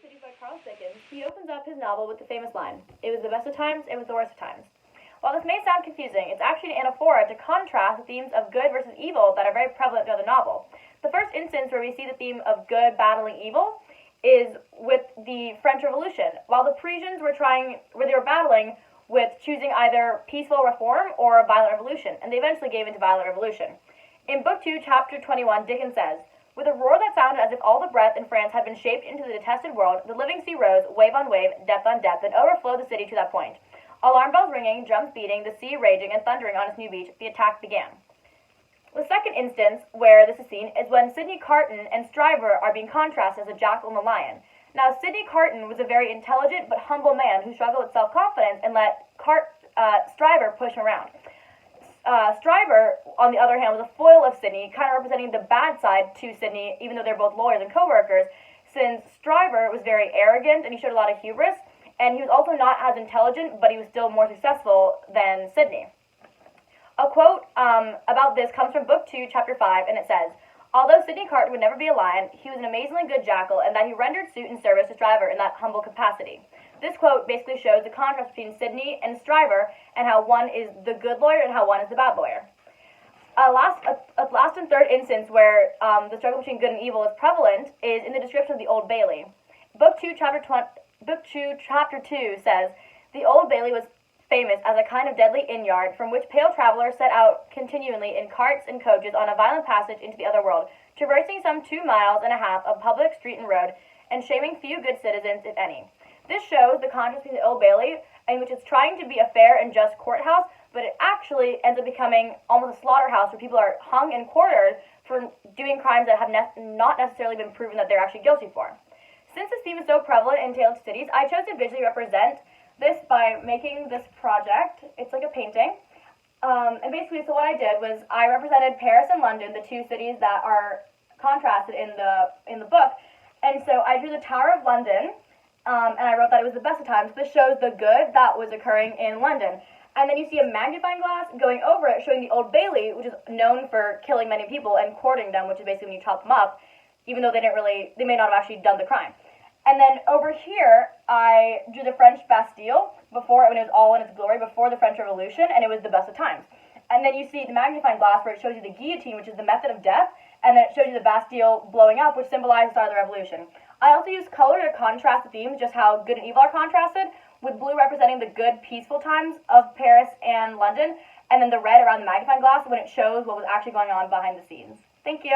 Cities by Charles Dickens, he opens up his novel with the famous line, "It was the best of times, it was the worst of times." While this may sound confusing, it's actually an anaphora to contrast the themes of good versus evil that are very prevalent throughout the novel. The first instance where we see the theme of good battling evil is with the French Revolution, while the Parisians were battling with choosing either peaceful reform or a violent revolution, and they eventually gave into violent revolution. In Book 2, Chapter 21, Dickens says, "With a roar that sounded as if all the breath in France had been shaped into the detested world, the living sea rose, wave on wave, depth on depth, and overflowed the city to that point. Alarm bells ringing, drums beating, the sea raging and thundering on its new beach, the attack began." The second instance where this is seen is when Sidney Carton and Stryver are being contrasted as a jackal and a lion. Now, Sidney Carton was a very intelligent but humble man who struggled with self-confidence and let Stryver push him around. Stryver, on the other hand, was a foil of Sidney, kind of representing the bad side to Sidney, even though they're both lawyers and co-workers, since Stryver was very arrogant and he showed a lot of hubris, and he was also not as intelligent, but he was still more successful than Sidney. A quote about this comes from Book 2, Chapter 5, and it says, "Although Sidney Carton would never be a lion, he was an amazingly good jackal, and that he rendered suit and service to Stryver in that humble capacity." This quote basically shows the contrast between Sidney and Stryver, and how one is the good lawyer and how one is the bad lawyer. A last and third instance where the struggle between good and evil is prevalent is in the description of the Old Bailey. Book 2, Chapter 2 says, "The Old Bailey was famous as a kind of deadly inn-yard, from which pale travelers set out continually in carts and coaches on a violent passage into the other world, traversing some 2.5 miles of public street and road, and shaming few good citizens, if any." This shows the contrast between the Old Bailey, in which it's trying to be a fair and just courthouse, but it actually ends up becoming almost a slaughterhouse where people are hung and quartered for doing crimes that have not necessarily been proven that they're actually guilty for. Since this theme is so prevalent in Tale of Two Cities, I chose to visually represent this by making this project. It's like a painting. And basically, so what I did was I represented Paris and London, the two cities that are contrasted in the book. And so I drew the Tower of London, and I wrote that it was the best of times. This shows the good that was occurring in London. And then you see a magnifying glass going over it, showing the Old Bailey, which is known for killing many people and quartering them, which is basically when you chop them up, even though they may not have actually done the crime. And then over here, I drew the French Bastille when it was all in its glory, before the French Revolution, and it was the best of times. And then you see the magnifying glass where it shows you the guillotine, which is the method of death, and then it shows you the Bastille blowing up, which symbolizes the start of the Revolution. I also used color to contrast the themes, just how good and evil are contrasted, with blue representing the good, peaceful times of Paris and London, and then the red around the magnifying glass when it shows what was actually going on behind the scenes. Thank you.